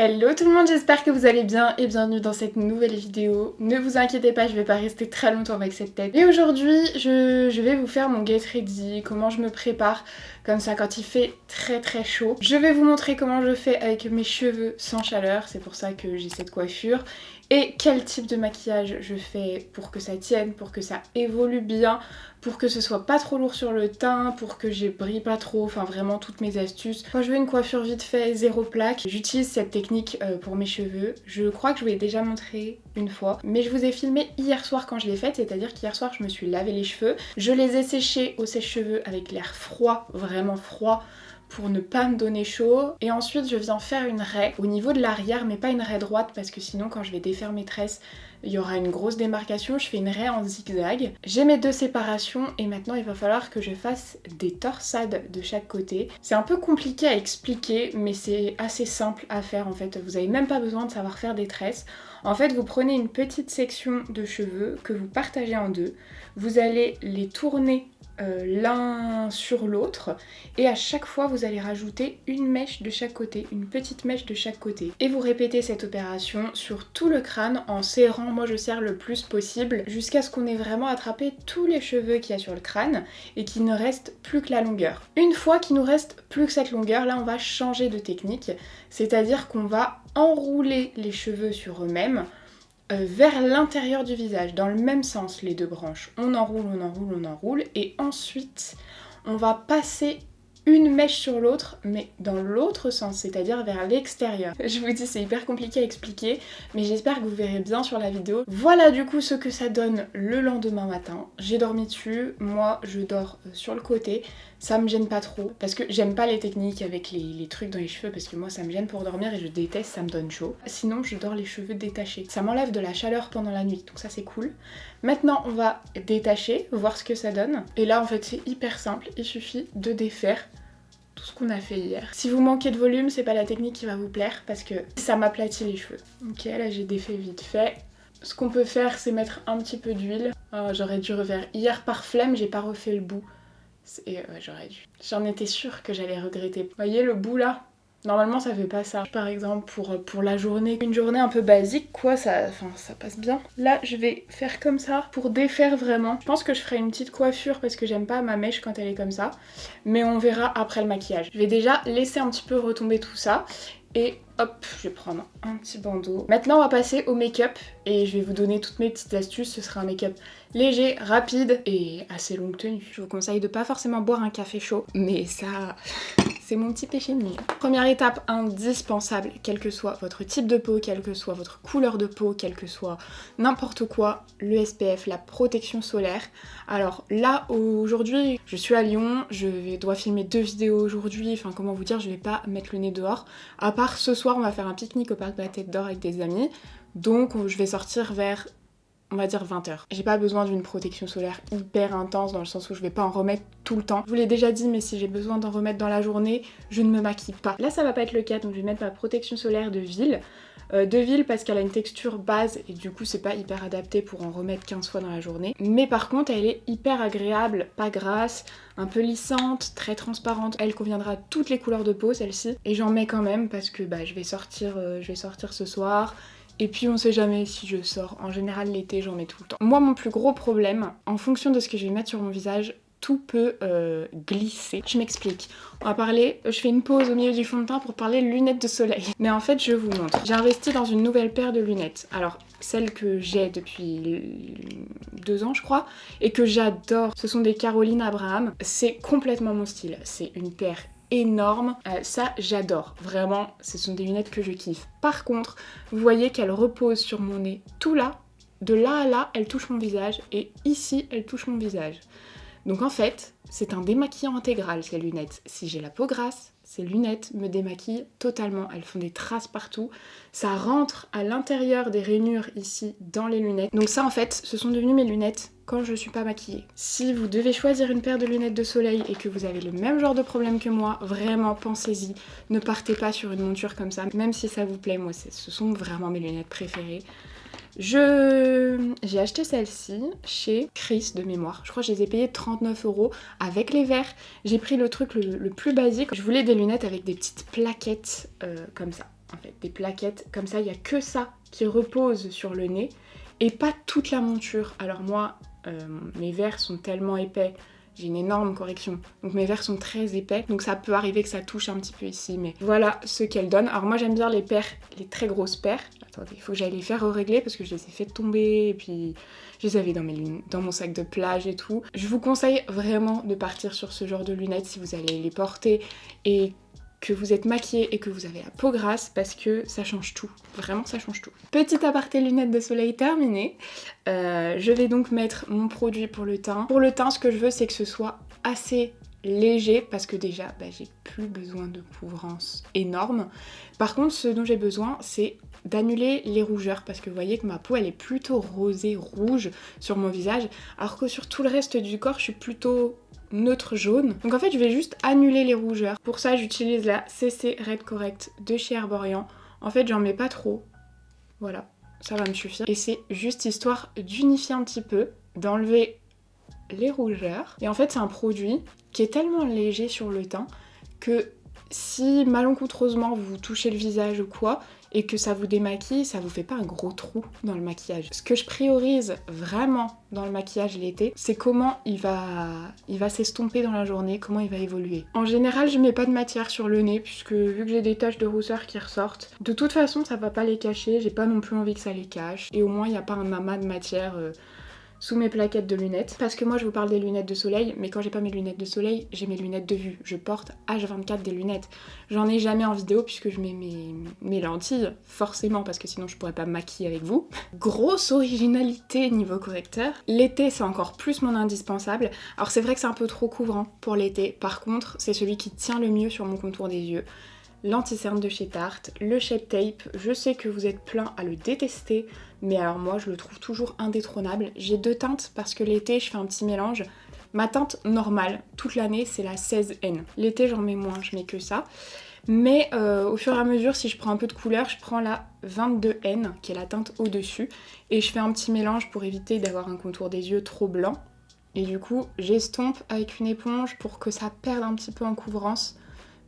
Hello tout le monde, j'espère que vous allez bien et bienvenue dans cette nouvelle vidéo. Ne vous inquiétez pas, je vais pas rester très longtemps avec cette tête. Et aujourd'hui, je vais vous faire mon get ready, comment je me prépare comme ça quand il fait très chaud. Je vais vous montrer comment je fais avec mes cheveux sans chaleur, c'est pour ça que j'ai cette coiffure. Et quel type de maquillage je fais pour que ça tienne, pour que ça évolue bien, pour que ce soit pas trop lourd sur le teint, pour que je brille pas trop, enfin vraiment toutes mes astuces. Quand je veux une coiffure vite fait, zéro plaque, j'utilise cette technique pour mes cheveux. Je crois que je vous l'ai déjà montré une fois, mais je vous ai filmé hier soir quand je l'ai faite, c'est-à-dire qu'hier soir je me suis lavé les cheveux, je les ai séchés au sèche-cheveux avec l'air froid, vraiment froid, pour ne pas me donner chaud. Et ensuite je viens faire une raie au niveau de l'arrière, mais pas une raie droite parce que sinon quand je vais défaire mes tresses il y aura une grosse démarcation. Je fais une raie en zigzag. J'ai mes deux séparations et maintenant il va falloir que je fasse des torsades de chaque côté. C'est un peu compliqué à expliquer mais c'est assez simple à faire en fait. Vous n'avez même pas besoin de savoir faire des tresses. En fait vous prenez une petite section de cheveux que vous partagez en deux. Vous allez les tourner l'un sur l'autre et à chaque fois vous allez rajouter une mèche de chaque côté, une petite mèche de chaque côté et vous répétez cette opération sur tout le crâne en serrant, moi je serre le plus possible jusqu'à ce qu'on ait vraiment attrapé tous les cheveux qu'il y a sur le crâne et qu'il ne reste plus que la longueur. Une fois qu'il nous reste plus que cette longueur, là on va changer de technique, c'est-à-dire qu'on va enrouler les cheveux sur eux-mêmes vers l'intérieur du visage, dans le même sens les deux branches. On enroule et ensuite on va passer une mèche sur l'autre mais dans l'autre sens, c'est-à-dire vers l'extérieur. Je vous dis c'est hyper compliqué à expliquer mais j'espère que vous verrez bien sur la vidéo. Voilà du coup ce que ça donne le lendemain matin. J'ai dormi dessus, moi je dors sur le côté. Ça me gêne pas trop parce que j'aime pas les techniques avec les trucs dans les cheveux parce que moi ça me gêne pour dormir et je déteste, ça me donne chaud. Sinon je dors les cheveux détachés. Ça m'enlève de la chaleur pendant la nuit donc ça c'est cool. Maintenant on va détacher, voir ce que ça donne. Et là en fait c'est hyper simple, il suffit de défaire tout ce qu'on a fait hier. Si vous manquez de volume c'est pas la technique qui va vous plaire parce que ça m'aplatit les cheveux. Ok là j'ai défait vite fait. Ce qu'on peut faire c'est mettre un petit peu d'huile. Oh, j'aurais dû refaire. Hier par flemme j'ai pas refait le bout. Et ouais, j'aurais dû. J'en étais sûre que j'allais regretter. Vous voyez le bout là? Normalement ça fait pas ça. Par exemple pour la journée, une journée un peu basique quoi, ça passe bien. Là je vais faire comme ça pour défaire vraiment. Je pense que je ferai une petite coiffure parce que j'aime pas ma mèche quand elle est comme ça. Mais on verra après le maquillage. Je vais déjà laisser un petit peu retomber tout ça. Et hop, je vais prendre un petit bandeau. Maintenant on va passer au make-up et je vais vous donner toutes mes petites astuces. Ce sera un make-up léger, rapide et assez longue tenue. Je vous conseille de pas forcément boire un café chaud, mais ça... c'est mon petit péché mignon. Première étape indispensable, quel que soit votre type de peau, quelle que soit votre couleur de peau, quel que soit n'importe quoi, le SPF, la protection solaire. Alors là, aujourd'hui, je suis à Lyon, je dois filmer 2 vidéos aujourd'hui, enfin comment vous dire, je vais pas mettre le nez dehors. À part ce soir, on va faire un pique-nique au parc de la Tête d'Or avec des amis, donc je vais sortir vers... on va dire 20h. J'ai pas besoin d'une protection solaire hyper intense dans le sens où je vais pas en remettre tout le temps. Je vous l'ai déjà dit mais si j'ai besoin d'en remettre dans la journée, je ne me maquille pas. Là ça va pas être le cas donc je vais mettre ma protection solaire de ville. De ville parce qu'elle a une texture base et du coup c'est pas hyper adapté pour en remettre 15 fois dans la journée. Mais par contre elle est hyper agréable, pas grasse, un peu lissante, très transparente. Elle conviendra à toutes les couleurs de peau celle-ci. Et j'en mets quand même parce que je vais sortir ce soir. Et puis on sait jamais si je sors. En général l'été j'en mets tout le temps. Moi mon plus gros problème, en fonction de ce que je vais mettre sur mon visage, tout peut glisser. Je m'explique. On va parler, je fais une pause au milieu du fond de teint pour parler lunettes de soleil. Mais en fait je vous montre. J'ai investi dans une nouvelle paire de lunettes. Alors celles que j'ai depuis 2 ans je crois et que j'adore. Ce sont des Caroline Abraham. C'est complètement mon style. C'est une paire énorme, ça j'adore, vraiment ce sont des lunettes que je kiffe. Par contre, vous voyez qu'elles reposent sur mon nez tout là, de là à là elles touchent mon visage et ici elles touchent mon visage. Donc en fait, c'est un démaquillant intégral ces lunettes. Si j'ai la peau grasse, ces lunettes me démaquillent totalement, elles font des traces partout, ça rentre à l'intérieur des rainures ici dans les lunettes. Donc ça en fait, ce sont devenues mes lunettes quand je suis pas maquillée. Si vous devez choisir une paire de lunettes de soleil et que vous avez le même genre de problème que moi, vraiment pensez-y, ne partez pas sur une monture comme ça, même si ça vous plaît, moi ce sont vraiment mes lunettes préférées. J'ai acheté celle-ci chez Chris de mémoire. Je crois que je les ai payées 39 € avec les verres. J'ai pris le truc le plus basique. Je voulais des lunettes avec des petites plaquettes comme ça. en fait, des plaquettes. Comme ça, il n'y a que ça qui repose sur le nez et pas toute la monture. Alors moi, mes verres sont tellement épais, j'ai une énorme correction, donc mes verres sont très épais, donc ça peut arriver que ça touche un petit peu ici, mais voilà ce qu'elle donne. Alors moi j'aime bien les paires, les très grosses paires. Attendez, il faut que j'aille les faire régler parce que je les ai fait tomber et puis je les avais dans mon sac de plage et tout. Je vous conseille vraiment de partir sur ce genre de lunettes si vous allez les porter et que vous êtes maquillée et que vous avez la peau grasse parce que ça change tout, vraiment ça change tout. Petit aparté lunettes de soleil terminé, je vais donc mettre mon produit pour le teint. Pour le teint, ce que je veux c'est que ce soit assez léger parce que déjà j'ai plus besoin de couvrance énorme. Par contre ce dont j'ai besoin c'est d'annuler les rougeurs parce que vous voyez que ma peau elle est plutôt rosée rouge sur mon visage alors que sur tout le reste du corps je suis plutôt neutre jaune. Donc en fait je vais juste annuler les rougeurs. Pour ça j'utilise la CC Red Correct de chez Herborian. En fait j'en mets pas trop. Voilà, ça va me suffire. Et c'est juste histoire d'unifier un petit peu, d'enlever les rougeurs. Et en fait c'est un produit qui est tellement léger sur le teint que si malencontreusement vous touchez le visage ou quoi et que ça vous démaquille, ça vous fait pas un gros trou dans le maquillage. Ce que je priorise vraiment dans le maquillage l'été, c'est comment il va s'estomper dans la journée, comment il va évoluer. En général, je mets pas de matière sur le nez puisque vu que j'ai des taches de rousseur qui ressortent, de toute façon ça va pas les cacher, j'ai pas non plus envie que ça les cache et au moins il n'y a pas un amas de matière sous mes plaquettes de lunettes. Parce que moi je vous parle des lunettes de soleil, mais quand j'ai pas mes lunettes de soleil, j'ai mes lunettes de vue. Je porte H24 des lunettes. J'en ai jamais en vidéo puisque je mets mes lentilles, forcément, parce que sinon je pourrais pas me maquiller avec vous. Grosse originalité niveau correcteur. L'été c'est encore plus mon indispensable. Alors c'est vrai que c'est un peu trop couvrant pour l'été. Par contre, c'est celui qui tient le mieux sur mon contour des yeux. L'anti-cerne de chez Tarte, le Shape Tape, je sais que vous êtes plein à le détester, mais alors moi je le trouve toujours indétrônable. J'ai deux teintes parce que l'été je fais un petit mélange. Ma teinte normale, toute l'année, c'est la 16N. L'été j'en mets moins, je mets que ça. Mais au fur et à mesure, si je prends un peu de couleur, je prends la 22N, qui est la teinte au-dessus, et je fais un petit mélange pour éviter d'avoir un contour des yeux trop blanc. Et du coup, j'estompe avec une éponge pour que ça perde un petit peu en couvrance.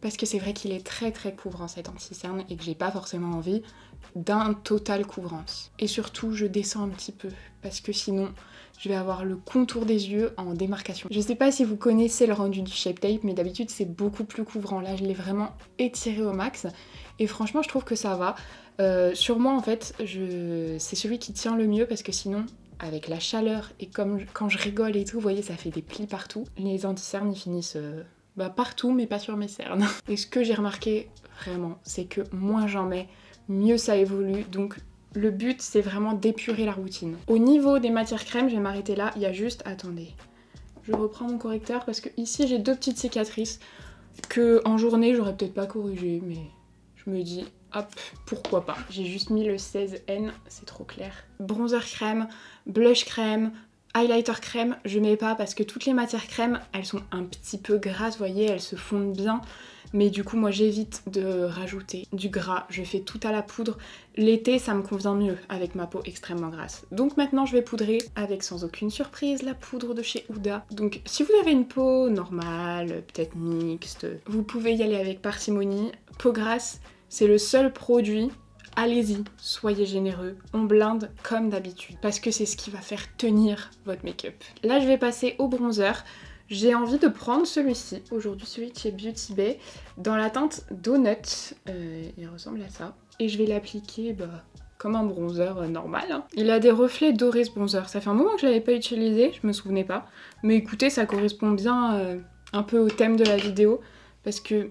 Parce que c'est vrai qu'il est très très couvrant cet anti-cerne et que j'ai pas forcément envie d'un total couvrance. Et surtout je descends un petit peu parce que sinon je vais avoir le contour des yeux en démarcation. Je sais pas si vous connaissez le rendu du Shape Tape mais d'habitude c'est beaucoup plus couvrant. Là je l'ai vraiment étiré au max et franchement je trouve que ça va. Sur moi en fait c'est celui qui tient le mieux parce que sinon avec la chaleur et comme quand je rigole et tout vous voyez ça fait des plis partout. Les anti-cernes ils finissent... partout mais pas sur mes cernes. Et ce que j'ai remarqué vraiment c'est que moins j'en mets, mieux ça évolue, donc le but c'est vraiment d'épurer la routine. Au niveau des matières crèmes, je vais m'arrêter là, il y a juste, attendez, je reprends mon correcteur parce que ici j'ai deux petites cicatrices que en journée j'aurais peut-être pas corrigé mais je me dis hop, pourquoi pas. J'ai juste mis le 16N, c'est trop clair. Bronzer crème, blush crème, highlighter crème, je mets pas parce que toutes les matières crème, elles sont un petit peu grasses, vous voyez, elles se fondent bien. Mais du coup, moi j'évite de rajouter du gras, je fais tout à la poudre. L'été, ça me convient mieux avec ma peau extrêmement grasse. Donc maintenant, je vais poudrer avec sans aucune surprise la poudre de chez Huda. Donc si vous avez une peau normale, peut-être mixte, vous pouvez y aller avec parcimonie. Peau grasse, c'est le seul produit. Allez-y, soyez généreux, on blinde comme d'habitude, parce que c'est ce qui va faire tenir votre make-up. Là, je vais passer au bronzer. J'ai envie de prendre celui-ci, aujourd'hui celui de chez Beauty Bay, dans la teinte Donut, il ressemble à ça. Et je vais l'appliquer comme un bronzer normal. Hein. Il a des reflets dorés ce bronzer, ça fait un moment que je l'avais pas utilisé, je me souvenais pas. Mais écoutez, ça correspond bien un peu au thème de la vidéo, parce que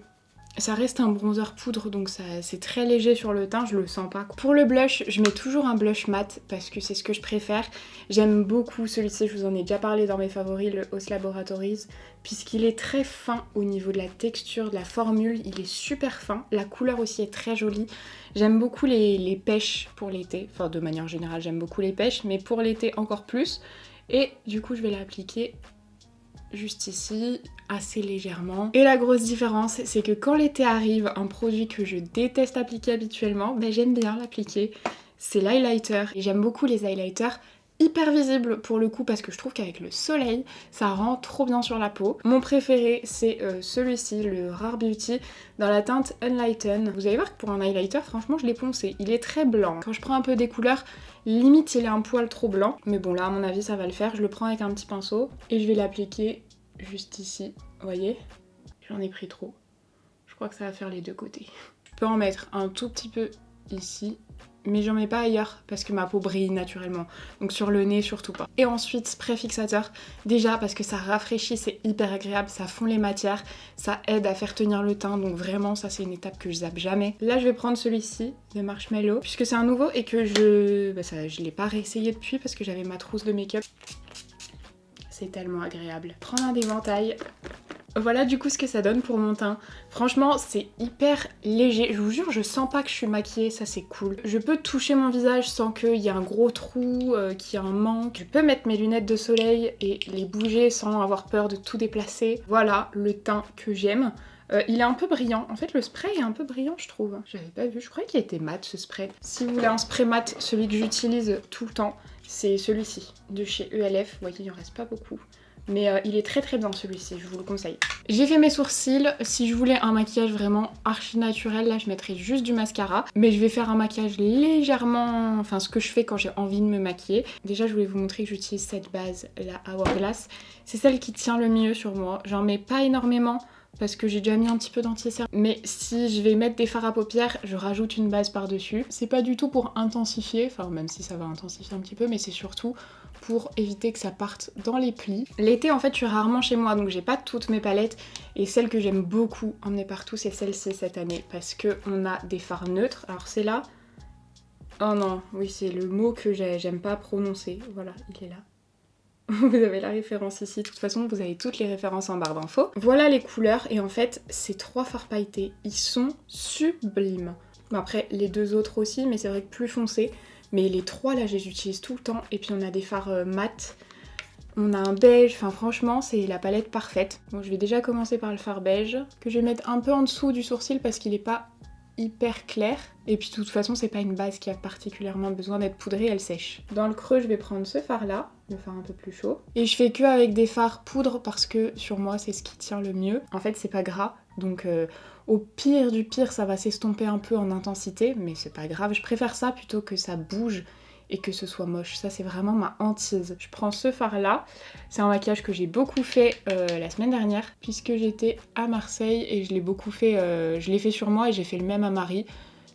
ça reste un bronzer poudre, donc c'est très léger sur le teint, je le sens pas. Pour le blush, je mets toujours un blush mat parce que c'est ce que je préfère. J'aime beaucoup celui-ci, je vous en ai déjà parlé dans mes favoris, le Os Laboratories, puisqu'il est très fin au niveau de la texture, de la formule, il est super fin. La couleur aussi est très jolie. J'aime beaucoup les pêches pour l'été, enfin de manière générale j'aime beaucoup les pêches, mais pour l'été encore plus. Et du coup je vais l'appliquer juste ici, assez légèrement. Et la grosse différence, c'est que quand l'été arrive, un produit que je déteste appliquer habituellement, j'aime bien l'appliquer. C'est l'highlighter. Et j'aime beaucoup les highlighters hyper visible pour le coup parce que je trouve qu'avec le soleil ça rend trop bien sur la peau. Mon préféré c'est celui-ci, le Rare Beauty dans la teinte Unlighten. Vous allez voir que pour un highlighter franchement je l'ai poncé, il est très blanc. Quand je prends un peu des couleurs, limite il est un poil trop blanc, mais bon là à mon avis ça va le faire. Je le prends avec un petit pinceau et je vais l'appliquer juste ici, vous voyez, j'en ai pris trop. Je crois que ça va faire les deux côtés. Je peux en mettre un tout petit peu ici, mais j'en mets pas ailleurs parce que ma peau brille naturellement, donc sur le nez surtout pas. Et ensuite spray fixateur, déjà parce que ça rafraîchit, c'est hyper agréable, ça fond les matières, ça aide à faire tenir le teint, donc vraiment ça c'est une étape que je zappe jamais. Là je vais prendre celui-ci de Marshmallow puisque c'est un nouveau et que je l'ai pas réessayé depuis parce que j'avais ma trousse de make-up. C'est tellement agréable. Prendre un éventail. Voilà du coup ce que ça donne pour mon teint. Franchement c'est hyper léger, je vous jure je sens pas que je suis maquillée, ça c'est cool. Je peux toucher mon visage sans qu'il y ait un gros trou, qu'il y ait un manque. Je peux mettre mes lunettes de soleil et les bouger sans avoir peur de tout déplacer. Voilà le teint que j'aime. Il est un peu brillant, en fait le spray est un peu brillant je trouve. J'avais pas vu, je croyais qu'il était mat ce spray. Si vous voulez un spray mat, celui que j'utilise tout le temps, c'est celui-ci de chez ELF. Vous voyez il en reste pas beaucoup. Mais il est très très bien celui-ci, je vous le conseille. J'ai fait mes sourcils, si je voulais un maquillage vraiment archi naturel, là je mettrais juste du mascara. Mais je vais faire un maquillage légèrement, enfin ce que je fais quand j'ai envie de me maquiller. Déjà je voulais vous montrer que j'utilise cette base, la Hourglass. C'est celle qui tient le mieux sur moi, j'en mets pas énormément parce que j'ai déjà mis un petit peu d'anti-cerne. Mais si je vais mettre des fards à paupières, je rajoute une base par-dessus. C'est pas du tout pour intensifier, enfin même si ça va intensifier un petit peu, mais c'est surtout pour éviter que ça parte dans les plis. L'été en fait je suis rarement chez moi donc j'ai pas toutes mes palettes et celle que j'aime beaucoup emmener partout c'est celle-ci cette année parce que on a des fards neutres. Alors c'est là, oh non, oui c'est le mot que j'aime pas prononcer, voilà il est là. Vous avez la référence ici, de toute façon vous avez toutes les références en barre d'infos. Voilà les couleurs et en fait ces trois fards pailletés, ils sont sublimes. Bon, après les deux autres aussi mais c'est vrai que plus foncé. Mais les trois là je les utilise tout le temps. Et puis on a des fards mat, on a un beige, enfin franchement c'est la palette parfaite. Bon je vais déjà commencer par le fard beige, que je vais mettre un peu en dessous du sourcil parce qu'il est pas hyper clair. Et puis de toute façon c'est pas une base qui a particulièrement besoin d'être poudrée, elle sèche. Dans le creux je vais prendre ce fard là, le fard un peu plus chaud. Et je fais que avec des fards poudre parce que sur moi c'est ce qui tient le mieux. En fait c'est pas gras, donc au pire du pire ça va s'estomper un peu en intensité, mais c'est pas grave, je préfère ça plutôt que ça bouge et que ce soit moche, ça c'est vraiment ma hantise. Je prends ce fard là, c'est un maquillage que j'ai beaucoup fait la semaine dernière puisque j'étais à Marseille et je l'ai beaucoup fait, je l'ai fait sur moi et j'ai fait le même à Marie.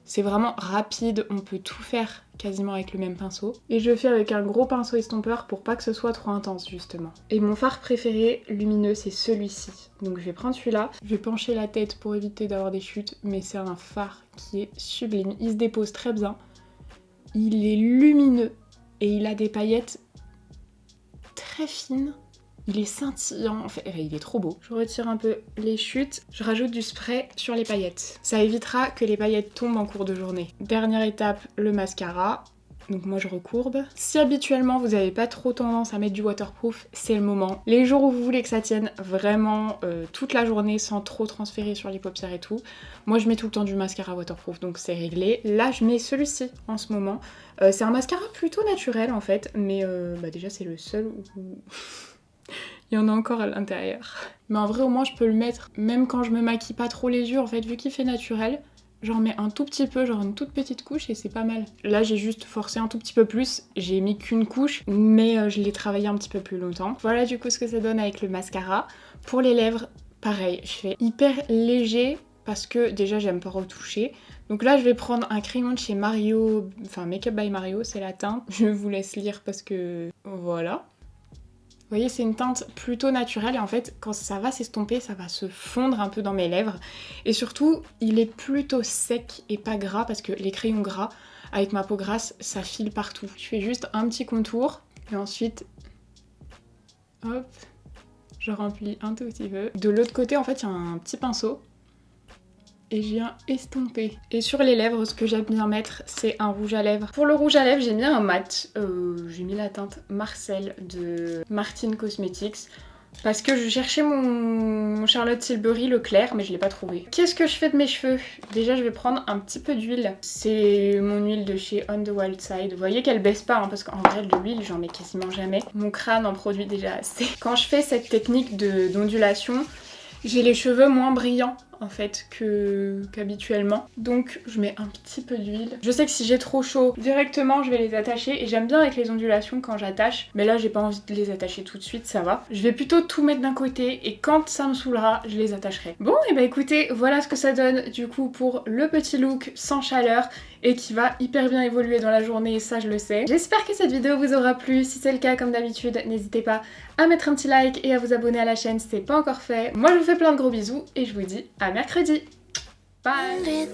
C'est vraiment rapide, on peut tout faire quasiment avec le même pinceau. Et je le fais avec un gros pinceau estompeur pour pas que ce soit trop intense justement. Et mon fard préféré lumineux c'est celui-ci. Donc je vais prendre celui-là, je vais pencher la tête pour éviter d'avoir des chutes, mais c'est un fard qui est sublime. Il se dépose très bien, il est lumineux et il a des paillettes très fines. Il est scintillant, en fait, il est trop beau. Je retire un peu les chutes, je rajoute du spray sur les paillettes. Ça évitera que les paillettes tombent en cours de journée. Dernière étape, le mascara. Donc moi je recourbe. Si habituellement vous n'avez pas trop tendance à mettre du waterproof, c'est le moment. Les jours où vous voulez que ça tienne vraiment toute la journée sans trop transférer sur les paupières et tout, moi je mets tout le temps du mascara waterproof donc c'est réglé. Là je mets celui-ci en ce moment. C'est un mascara plutôt naturel en fait, mais déjà c'est le seul où... Il y en a encore à l'intérieur. Mais en vrai au moins je peux le mettre même quand je me maquille pas trop les yeux en fait, vu qu'il fait naturel. J'en mets un tout petit peu, genre une toute petite couche et c'est pas mal. Là j'ai juste forcé un tout petit peu plus, j'ai mis qu'une couche mais je l'ai travaillé un petit peu plus longtemps. Voilà du coup ce que ça donne avec le mascara. Pour les lèvres, pareil, je fais hyper léger parce que déjà j'aime pas retoucher. Donc là je vais prendre un crayon de chez Mario, enfin Make Up by Mario, c'est la teinte. Je vous laisse lire parce que voilà. Vous voyez, c'est une teinte plutôt naturelle et en fait, quand ça va s'estomper, ça va se fondre un peu dans mes lèvres. Et surtout, il est plutôt sec et pas gras parce que les crayons gras, avec ma peau grasse, ça file partout. Je fais juste un petit contour et ensuite, hop, je remplis un tout petit peu. De l'autre côté, en fait, il y a un petit pinceau. Et je viens estomper. Et sur les lèvres, ce que j'aime bien mettre, c'est un rouge à lèvres. Pour le rouge à lèvres, j'ai mis un mat. J'ai mis la teinte Marcel de Martine Cosmetics. parce que je cherchais mon Charlotte Tilbury le clair mais je l'ai pas trouvé. Qu'est-ce que je fais de mes cheveux? Déjà je vais prendre un petit peu d'huile. C'est mon huile de chez On The Wild Side. Vous voyez qu'elle baisse pas hein, parce qu'en vrai de l'huile j'en mets quasiment jamais. Mon crâne en produit déjà assez. Quand je fais cette technique d'ondulation, j'ai les cheveux moins brillants en fait qu'habituellement. Donc je mets un petit peu d'huile. Je sais que si j'ai trop chaud, directement je vais les attacher. Et j'aime bien avec les ondulations quand j'attache. Mais là j'ai pas envie de les attacher tout de suite, ça va. Je vais plutôt tout mettre d'un côté et quand ça me saoulera, je les attacherai. Bon et bah écoutez, voilà ce que ça donne du coup pour le petit look sans chaleur et qui va hyper bien évoluer dans la journée, ça je le sais. J'espère que cette vidéo vous aura plu. Si c'est le cas, comme d'habitude, n'hésitez pas à mettre un petit like et à vous abonner à la chaîne si c'est pas encore fait. Moi je vous fais plein de gros bisous et je vous dis à mercredi. Bye!